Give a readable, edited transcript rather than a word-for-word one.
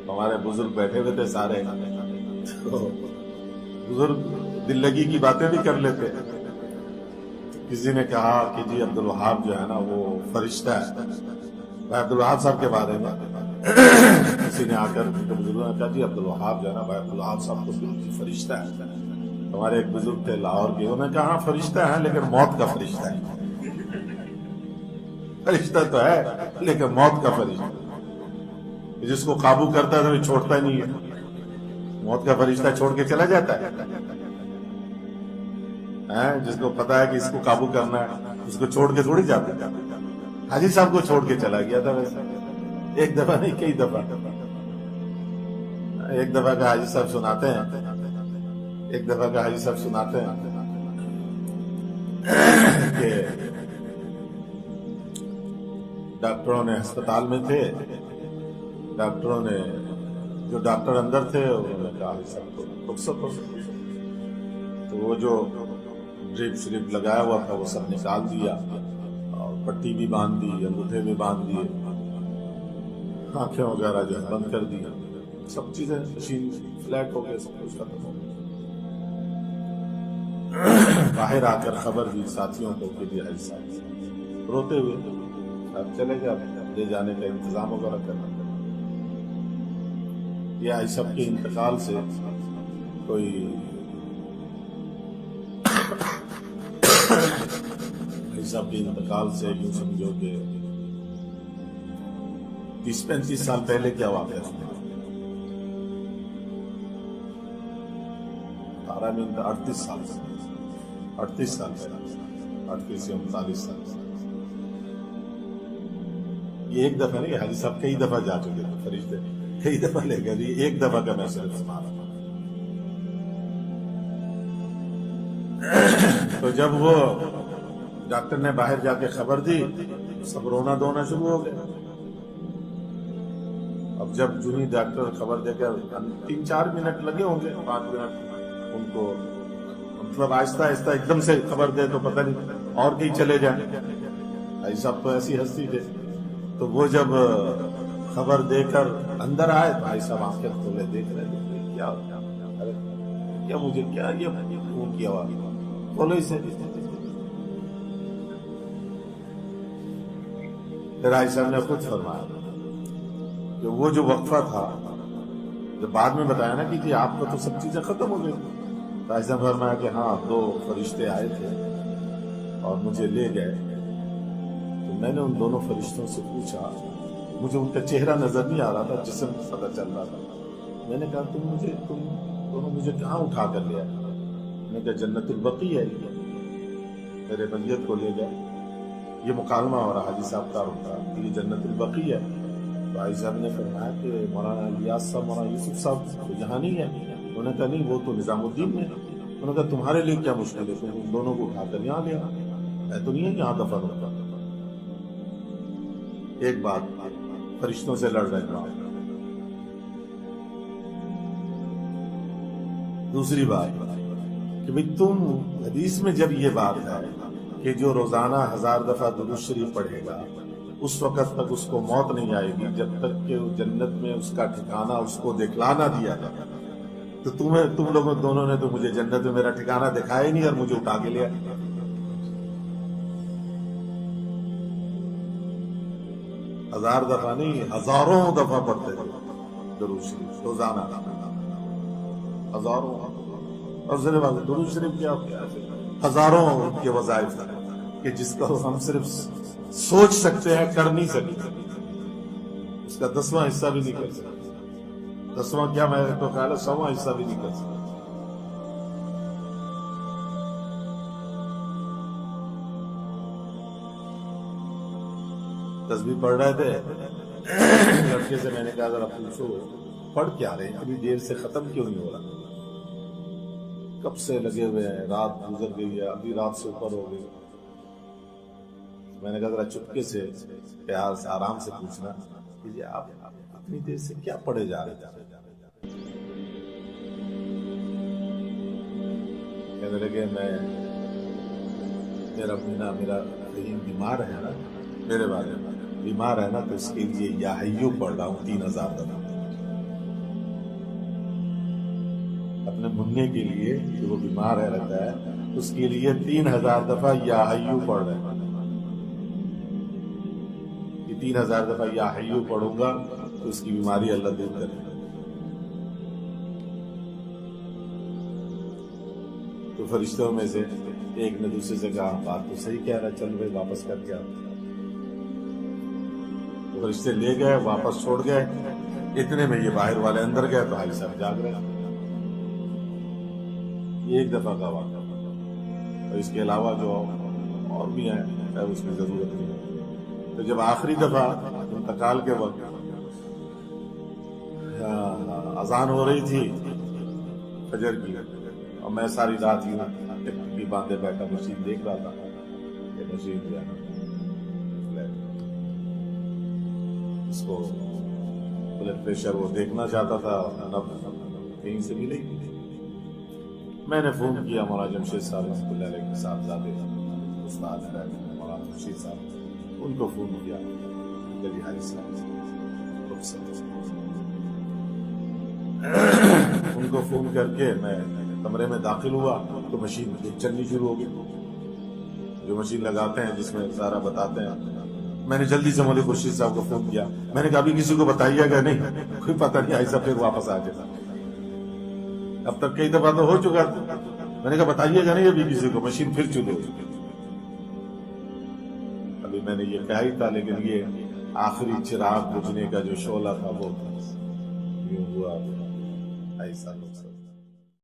ہمارے بزرگ بیٹھے ہوئے تھے سارے، تو بزرگ دل لگی کی باتیں بھی کر لیتے. کسی نے کہا کہ جی عبد الوہاب جو ہے نا وہ فرشتہ ہے. بھائی عبد الوہاب صاحب کے بارے میں کسی نے آ کر بزرگوں نے کہا جی عبد الوہاب جو ہے نا بھائی عبد الوہاب صاحب تو بالکل فرشتہ ہے. ہمارے ایک بزرگ تھے لاہور کے، انہوں نے کہا ہاں فرشتہ ہے لیکن موت کا فرشتہ ہے. فرشتہ تو ہے لیکن موت کا فرشتہ، جس کو قابو کرتا ہے تو چھوڑتا نہیں ہے. موت کا فرشتہ چھوڑ کے چلا جاتا ہے. جس کو پتا ہے کہ اس کو قابو کرنا ہے اس کو چھوڑ کے تھوڑی جاتا ہے. حاجی صاحب کو چھوڑ کے چلا گیا تھا ویسے، ایک دفعہ نہیں کئی دفعہ. ایک دفعہ کا حاجی صاحب سناتے ہیں کہ ڈاکٹروں نے ہسپتال میں تھے، ڈاکٹروں نے جو ڈاکٹر اندر تھے انہوں نے کہا سب کو رخصت ہو سکتی، تو وہ جو ڈرپ سلپ لگایا ہوا تھا وہ سب نکال دیا اور پٹی بھی باندھ دی، انگوٹھے بھی باندھ دیے، آنکھیں وغیرہ جو ہے بند کر دی، سب چیزیں مشین فلیٹ ہو گئے، سب کچھ ختم ہو گیا. باہر آ کر خبر دی ساتھیوں کو کہ جی حاجی صاحب روتے ہوئے اب چلے گئے، لے جانے کا انتظام وغیرہ کرنا. یہ حاجی صاحب کے انتقال سے کوئی صاحب کے انتقال سے یوں سمجھو کہ 30-35 سال پہلے کیا واقعہ تھا. 38 سال یہ ایک دفعہ نہیں، حاجی صاحب کئی دفعہ جا چکے تھے، فرشتے کئی دفعہ لے گئے. ایک دفعہ کا میں صرف سنا رہا. تو جب وہ ڈاکٹر نے باہر جا کے خبر دی سب رونا دھونا شروع ہو گیا. اب جب جنہی ڈاکٹر خبر دے کر 3-4 منٹ لگے ہوں گے، 5 منٹ ان کو، مطلب آہستہ آہستہ ایک دم سے خبر دے تو پتہ نہیں اور کہیں چلے جائیں. بھائی صاحب تو ایسی ہستی تھے. تو وہ جب خبر دے کر اندر آئے تو بھائی صاحب آنکھیں کھولے دیکھ رہے تھے کیا مجھے کیا یہ خون کی آواز کھولو اسے. پھر حاجی صاحب نے خود فرمایا کہ وہ جو وقفہ تھا جب بعد میں بتایا نا کہ جی آپ کو تو سب چیزیں ختم ہو گئی، تو حاجی صاحب نے فرمایا کہ ہاں 2 فرشتے آئے تھے اور مجھے لے گئے. تو میں نے ان دونوں فرشتوں سے پوچھا، مجھے ان کا چہرہ نظر نہیں آ رہا تھا، جسم پتہ چل رہا تھا. میں نے کہا تم دونوں مجھے کہاں اٹھا کر لے آئے؟ میں نے کہا جنت البقیع ہے، میرے میت کو لے گئے. یہ مکالمہ ہو رہا حاجی صاحب کا ہوتا کہ یہ جنت البقیع ہے. تو حاجی صاحب نے فرمایا کہ مولانا الیاس صاحب، مولانا یوسف صاحب تو یہاں نہیں ہے. انہوں نے کہا نہیں وہ تو نظام الدین میں. انہوں نے کہا تمہارے لیے کیا مشکل ہے، تم ان دونوں کو اٹھا کر یہاں لے آ. میں تو نہیں ہے یہاں دفن ہوتا. ایک بات فرشتوں سے لڑ رہے ہیں. دوسری بات کہ بھئی تم حدیث میں جب یہ بات ہے کہ جو روزانہ 1000 دفعہ درود شریف پڑھے گا اس وقت تک اس کو موت نہیں آئے گی جب تک کہ جنت میں اس کا ٹھکانہ اس کو دکھلا نہ دیا جائے. تو تم لوگوں دونوں نے تو مجھے جنت میں میرا ٹھکانہ دکھایا ہی نہیں اور مجھے اٹھا کے لیا. ہزار دفعہ نہیں، ہزاروں دفعہ پڑھتے تھے درود شریف روزانہ، ہزاروں. اور ذرا درود شریف کیا ہزاروں کے وظائف کہ جس کو ہم صرف سوچ سکتے ہیں، کر نہیں سکتے. اس کا 10واں حصہ بھی نہیں کر سکتے. 10واں کیا، میں تو خیال ہے 100واں حصہ بھی نہیں کر سکتے. تسبیح پڑھ رہے تھے، لڑکے سے میں نے کہا ذرا پوچھو پڑھ کیا رہے ہیں، ابھی دیر سے ختم کیوں نہیں ہو رہا؟ کب سے لگے ہوئے ہیں، رات گزر گئی ہے، ابھی رات سے اوپر ہو گئی. میں نے کہا ذرا چپکے سے پیار سے آرام سے پوچھنا کہ جی آپ اتنی دیر سے کیا پڑھے جا رہے تھے؟ کہنے لگے میرا فہیم بیمار ہے نا، میرے بارے میں بیمار ہے نا، تو اس کے لیے یا حیو پڑھ رہا ہوں 3000 دفعہ. اپنے منع کے لیے جو وہ بیمار ہے رہتا ہے اس کے لیے 3000 دفعہ یا حیو پڑھ رہے ہیں کہ 3000 دفعہ یا حیو پڑھوں گا تو اس کی بیماری اللہ دور کرے گا۔ تو فرشتوں میں سے ایک نے دوسرے سے کہا بات تو صحیح کہہ رہا، چل بھائی واپس کر کے آؤ۔ تو فرشتے لے گئے، واپس چھوڑ گئے، اتنے میں یہ باہر والے اندر گئے تو حاجی صاحب جاگ رہے۔ یہ ایک دفعہ کا واقعہ، اور اس کے علاوہ جو اور بھی ہیں اس میں ضرورت نہیں ہے۔ تو جب آخری دفعہ انتقال کے وقت اذان ہو رہی تھی فجر کی، اور میں ساری رات یوں ٹکی باندھے بیٹھا مشین دیکھ رہا تھا کہ مشین جو ہے نا اس کو بلڈ پریشر وہ دیکھنا چاہتا تھا، کہیں سے ملے گی۔ میں نے فون کیا مولانا جمشید صاحب رحمۃ اللہ علیہ کے صاحبزادے استاد مولانا جمشید صاحب، ان کو فون کیا کہ حاجی صاحب ان کو فون کر کے میں کمرے میں داخل ہوا تو مشین چلنی شروع ہو گئی، جو مشین لگاتے ہیں جس میں سارا بتاتے ہیں۔ میں نے جلدی سے مولوی خورشید صاحب کو فون کیا، میں نے کہا ابھی کسی کو بتائیے گا نہیں، کوئی پتہ نہیں ایسا پھر واپس آ جائے، اب تک کئی دفعہ تو ہو چکا تھا، میں نے کہا بتائیے گا نہیں ابھی کسی کو، مشین پھر چلو۔ ابھی میں نے یہ کہا ہی تھا، لیکن یہ آخری چراغ بجھنے کا جو شعلہ تھا وہ یوں ہوا ایسا